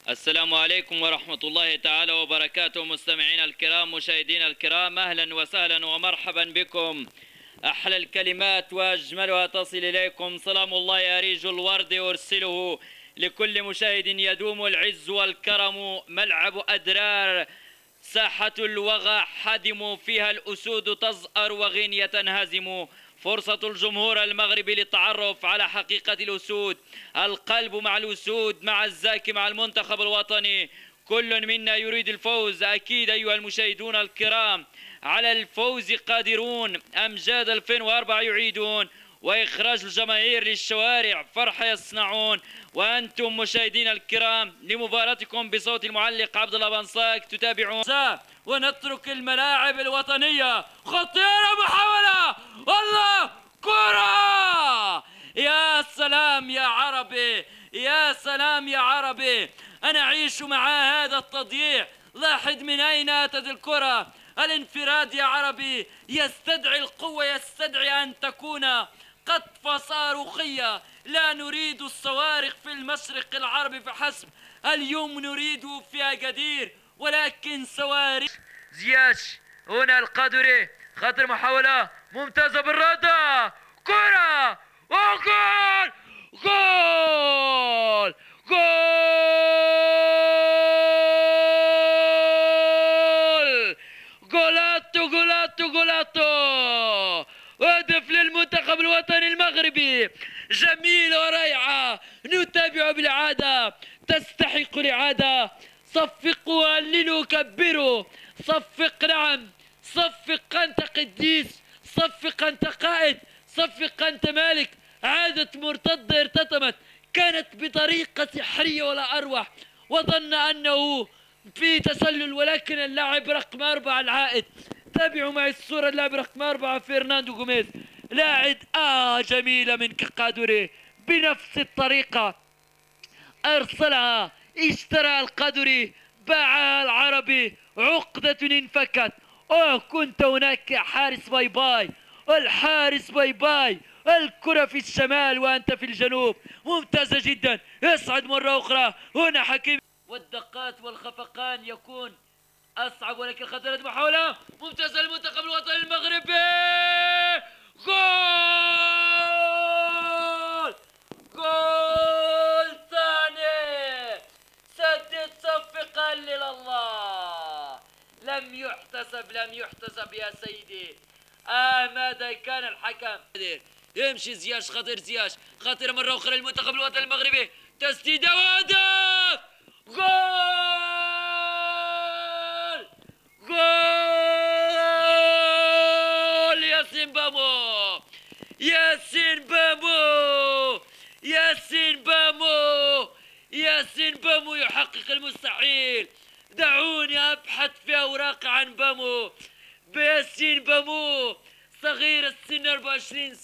السلام عليكم ورحمة الله تعالى وبركاته. مستمعينا الكرام، مشاهدينا الكرام، أهلا وسهلا ومرحبا بكم. أحلى الكلمات وأجملها تصل إليكم. سلام الله أريج الورد أرسله لكل مشاهد يدوم العز والكرم. ملعب أدرار، ساحة الوغى حدم، فيها الأسود تزأر وغين تنهزم. فرصة الجمهور المغربي للتعرف على حقيقة الأسود. القلب مع الأسود، مع الزاكي، مع المنتخب الوطني. كل منا يريد الفوز. أكيد أيها المشاهدون الكرام، على الفوز قادرون. أمجاد 2004 يعيدون، وإخراج الجماهير للشوارع فرحة يصنعون. وأنتم مشاهدينا الكرام لمباراتكم بصوت المعلق عبد الله بنصاك تتابعون. ونترك الملاعب الوطنية. خطيرة محاولة، والله كرة! يا سلام يا عربي، يا سلام يا عربي. أنا أعيش مع هذا التضييع. لاحظ من أين أتت الكرة. الانفراد يا عربي يستدعي القوة، يستدعي أن تكون قطفة صاروخية. لا نريد الصواريخ في المشرق العربي فحسب، اليوم نريد في أكادير، ولكن صواريخ. زياش هنا القادري، خطر محاولة ممتازة بالردة، كرة وجول! جول! جول! جولاتو جولاتو جولاتو! هدف للمنتخب الوطني المغربي. جميلة ورائعة، نتابع بالعادة، تستحق الإعادة. صفقوا، هللوا، كبروا. صفق، نعم، صفق أنت قديس، صفق أنت قائد، صفق أنت مالك. عادت مرتدة ارتطمت، كانت بطريقة سحرية ولا أروع، وظن أنه في تسلل، ولكن اللاعب رقم 4 العائد. تابعوا معي الصورة. اللاعب رقم 4 فرناندو غوميز، لاعب جميلة من قادوري. بنفس الطريقة أرسلها، اشترى القادوري، باعها العربي. عقدة انفكت. كنت هناك يا حارس، باي باي. الحارس باي باي. الكرة في الشمال وأنت في الجنوب. ممتازة جدا. يصعد مرة أخرى هنا حكيم. والدقات والخفقان يكون أصعب، ولكن خطرت محاولة ممتازة للمنتخب الوطني المغربي. جول! جول ثاني. سدد، صفق، قلل الله. لم يحتسب، لم يحتسب يا سيدي. ماذا كان الحكم؟ يمشي زياش، خطير زياش، خطير مرة أخرى للمنتخب الوطني المغربي. تسديدة وهدف! جول! جول! ياسين بامو، ياسين بامو، ياسين بامو، ياسين بامو يحقق المستحيل. دعوني أبحث في أوراق عن بامو. ياسين بامو صغير السن، 24 سنة.